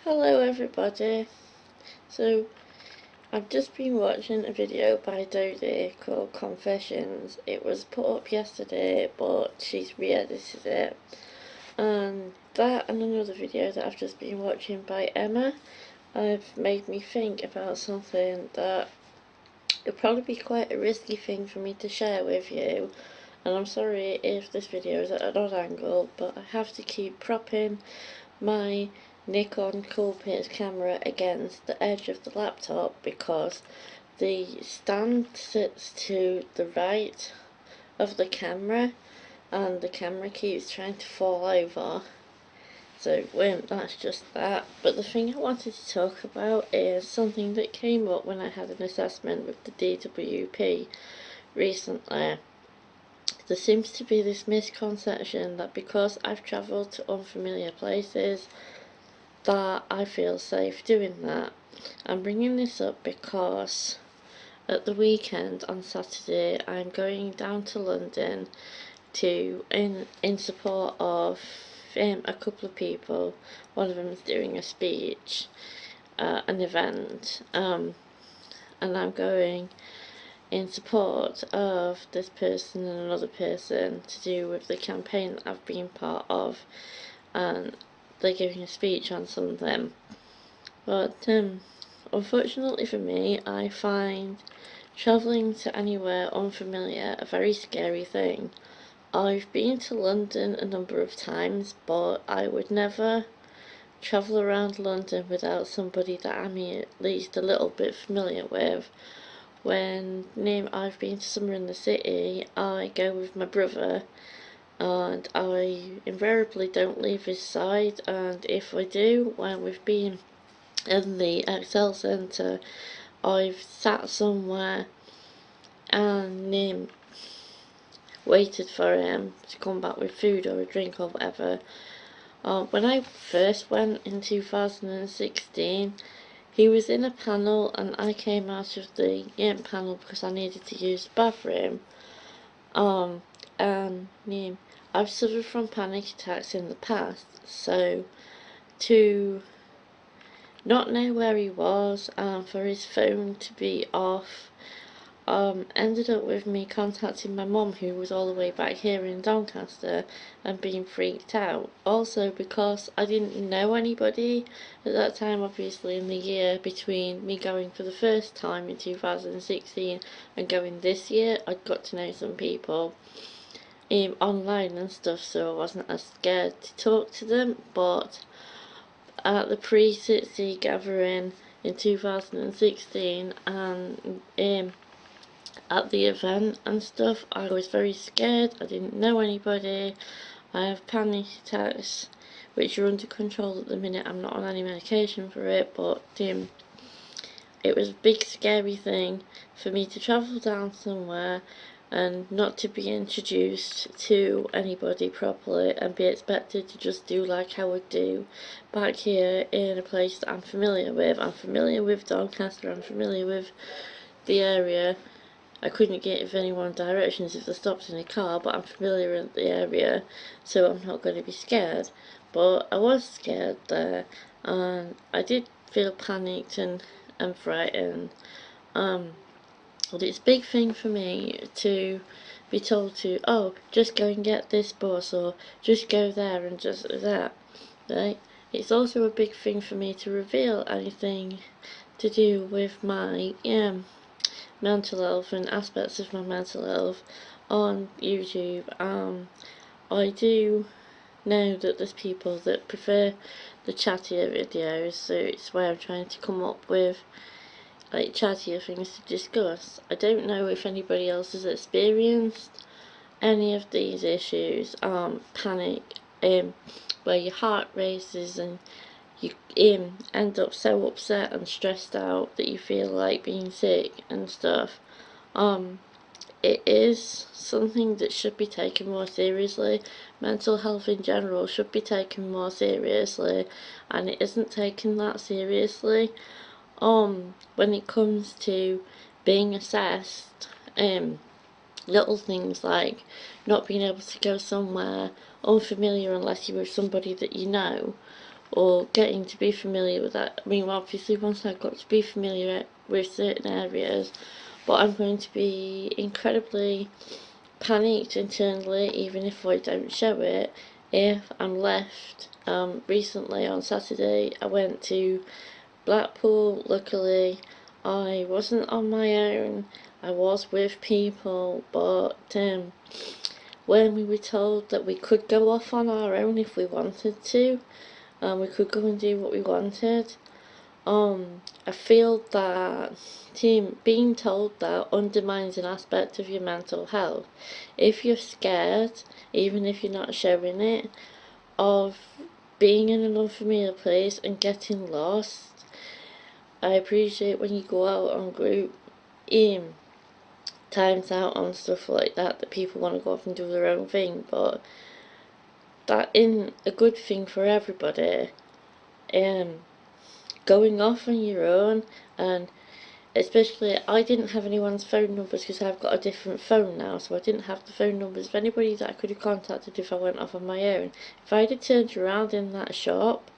Hello everybody. So I've just been watching a video by Dodie called Confessions. It was put up yesterday but she's re-edited it. And that and another video that I've just been watching by Emma have made me think about something that it'll probably be quite a risky thing for me to share with you. And I'm sorry if this video is at an odd angle, but I have to keep propping my Nikon Coolpix camera against the edge of the laptop because the stand sits to the right of the camera and the camera keeps trying to fall over. So that's just that. But the thing I wanted to talk about is something that came up when I had an assessment with the DWP recently. There seems to be this misconception that because I've travelled to unfamiliar places that I feel safe doing that. I'm bringing this up because at the weekend on Saturday I'm going down to London to in support of a couple of people. One of them is doing a speech, an event, and I'm going in support of this person and another person to do with the campaign that I've been part of, and they're giving a speech on something. But unfortunately for me, I find travelling to anywhere unfamiliar a very scary thing. I've been to London a number of times, but I would never travel around London without somebody that I'm at least a little bit familiar with. When I've been to somewhere in the city, I go with my brother, and I invariably don't leave his side, and if I do, when we've been in the Excel Centre, I've sat somewhere and waited for him to come back with food or a drink or whatever. When I first went in 2016, he was in a panel and I came out of the panel because I needed to use the bathroom. And I've suffered from panic attacks in the past, so to not know where he was and for his phone to be off ended up with me contacting my mum, who was all the way back here in Doncaster, and being freaked out. Also because I didn't know anybody at that time, obviously in the year between me going for the first time in 2016 and going this year, I'd got to know some people online and stuff, so I wasn't as scared to talk to them. But at the pre-60 gathering in 2016 and at the event and stuff, I was very scared. I didn't know anybody. I have panic attacks which are under control at the minute. I'm not on any medication for it, but it was a big scary thing for me to travel down somewhere and not to be introduced to anybody properly and be expected to just do like I would do back here in a place that I'm familiar with. I'm familiar with Doncaster, I'm familiar with the area. I couldn't give anyone directions if they stopped in a car, but I'm familiar with the area, so I'm not going to be scared. But I was scared there, and I did feel panicked and frightened. But it's a big thing for me to be told to, oh, just go and get this bus, or just go there and just that, right? It's also a big thing for me to reveal anything to do with my mental health and aspects of my mental health on YouTube. I do know that there's people that prefer the chattier videos, so it's why I'm trying to come up with like chattier things to discuss. I don't know if anybody else has experienced any of these issues, panic, where your heart races and you end up so upset and stressed out that you feel like being sick and stuff. It is something that should be taken more seriously. Mental health in general should be taken more seriously, and it isn't taken that seriously. When it comes to being assessed, little things like not being able to go somewhere unfamiliar unless you're with somebody that you know, or getting to be familiar with that. I mean, obviously once I got to be familiar with certain areas, but I'm going to be incredibly panicked internally, even if I don't show it, if I'm left. Recently on Saturday I went to Blackpool. Luckily I wasn't on my own, I was with people, but when we were told that we could go off on our own if we wanted to, we could go and do what we wanted. I feel that being told that undermines an aspect of your mental health. If you're scared, even if you're not showing it, of being in an unfamiliar place and getting lost, I appreciate when you go out on group times out on stuff like that people want to go off and do their own thing, but that isn't a good thing for everybody. Going off on your own, and especially I didn't have anyone's phone numbers because I've got a different phone now, so I didn't have the phone numbers of anybody that I could have contacted if I went off on my own. If I had turned around in that shop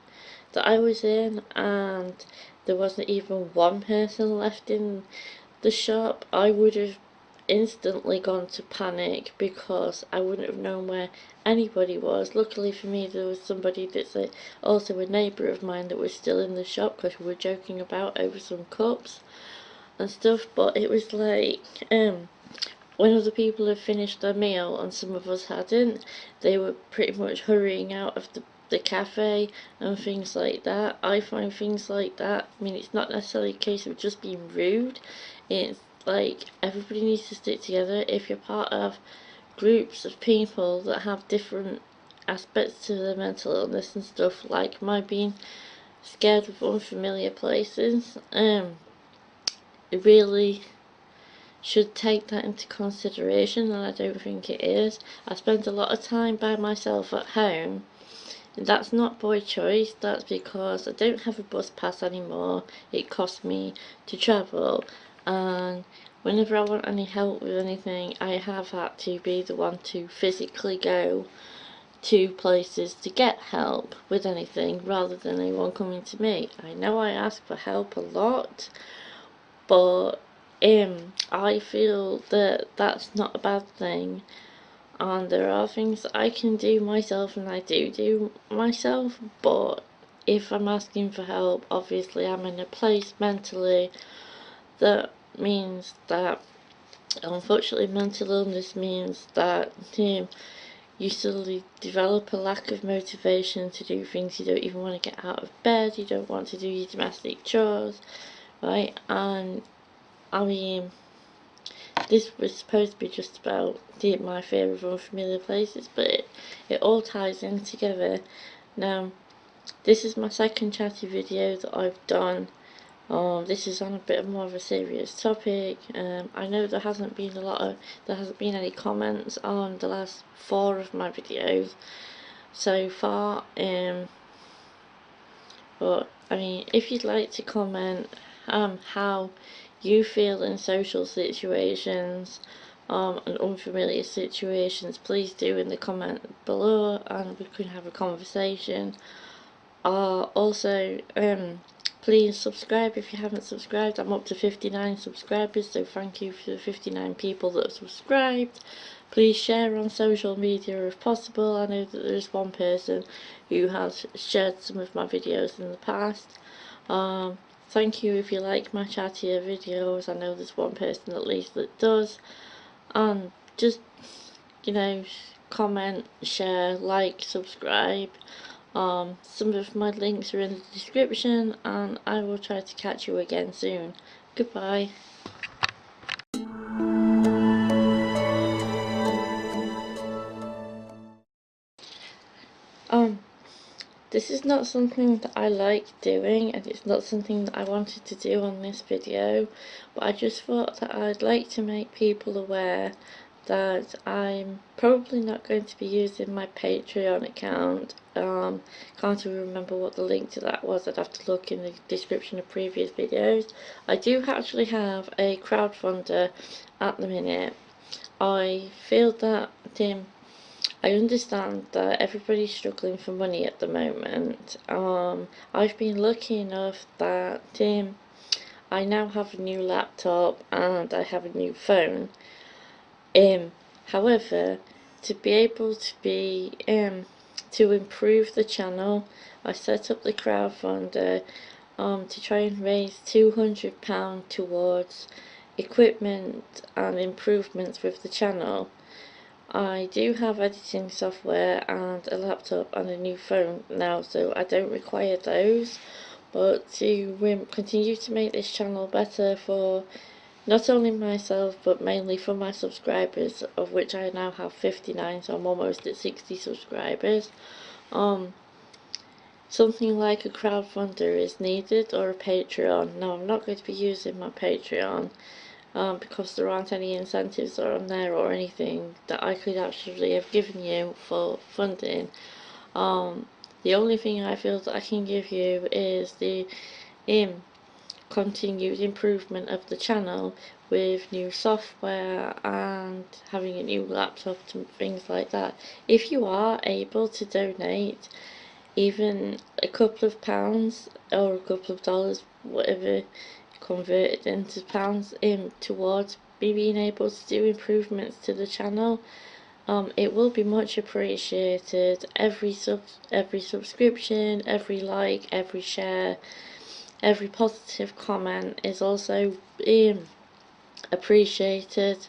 that I was in and there wasn't even one person left in the shop, I would have instantly gone to panic because I wouldn't have known where anybody was. Luckily for me, there was somebody that's also a neighbour of mine that was still in the shop because we were joking about over some cups and stuff. But it was like when other people had finished their meal and some of us hadn't, they were pretty much hurrying out of the cafe and things like that. I find things like that, I mean, it's not necessarily a case of just being rude, it's like everybody needs to stick together. If you're part of groups of people that have different aspects to their mental illness and stuff, like my being scared of unfamiliar places, it really should take that into consideration, and I don't think it is. I spend a lot of time by myself at home, and that's not by choice, that's because I don't have a bus pass anymore. It costs me to travel, and whenever I want any help with anything, I have had to be the one to physically go to places to get help with anything rather than anyone coming to me. I know I ask for help a lot, but I feel that that's not a bad thing, and there are things that I can do myself, and I do myself, but if I'm asking for help, obviously I'm in a place mentally that means that, unfortunately, mental illness means that you suddenly develop a lack of motivation to do things. You don't even want to get out of bed, you don't want to do your domestic chores, right? And I mean, this was supposed to be just about my fear of unfamiliar places, but it all ties in together. Now, this is my second chatty video that I've done. This is on a bit more of a serious topic. I know there hasn't been any comments on the last 4 of my videos so far. But I mean, if you'd like to comment how you feel in social situations and unfamiliar situations, please do in the comment below, and we can have a conversation. Also, please subscribe if you haven't subscribed. I'm up to 59 subscribers, so thank you for the 59 people that have subscribed. Please share on social media if possible. I know that there's one person who has shared some of my videos in the past. Thank you if you like my chattier videos. I know there's one person at least that does. And just, you know, comment, share, like, subscribe. Some of my links are in the description, and I will try to catch you again soon. Goodbye. This is not something that I like doing, and it's not something that I wanted to do on this video, but I just thought that I'd like to make people aware that I'm probably not going to be using my Patreon account. Can't even remember what the link to that was. I'd have to look in the description of previous videos. I do actually have a crowdfunder at the minute. I feel that I understand that everybody's struggling for money at the moment. I've been lucky enough that I now have a new laptop and I have a new phone. However, to be able to improve the channel, I set up the crowdfunder to try and raise £200 towards equipment and improvements with the channel. I do have editing software and a laptop and a new phone now, so I don't require those, but to continue to make this channel better for not only myself but mainly for my subscribers, of which I now have 59, so I'm almost at 60 subscribers. Something like a crowdfunder is needed, or a Patreon. Now, I'm not going to be using my Patreon because there aren't any incentives on there or anything that I could actually have given you for funding. The only thing I feel that I can give you is the continued improvement of the channel with new software and having a new laptop and things like that. If you are able to donate even a couple of pounds or a couple of dollars, whatever converted into pounds, towards me being able to do improvements to the channel, it will be much appreciated. Every subscription, every like, every share, every positive comment is also appreciated.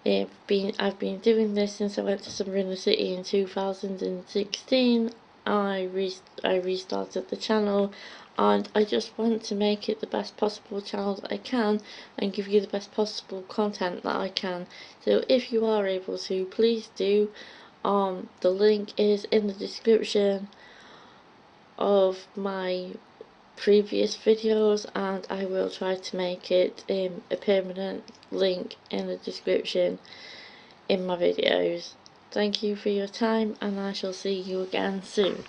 I've been doing this since I went to Summer in the City in 2016. I restarted the channel, and I just want to make it the best possible channel that I can and give you the best possible content that I can. So if you are able to, please do. The link is in the description of my previous videos, and I will try to make it a permanent link in the description in my videos. Thank you for your time, and I shall see you again soon.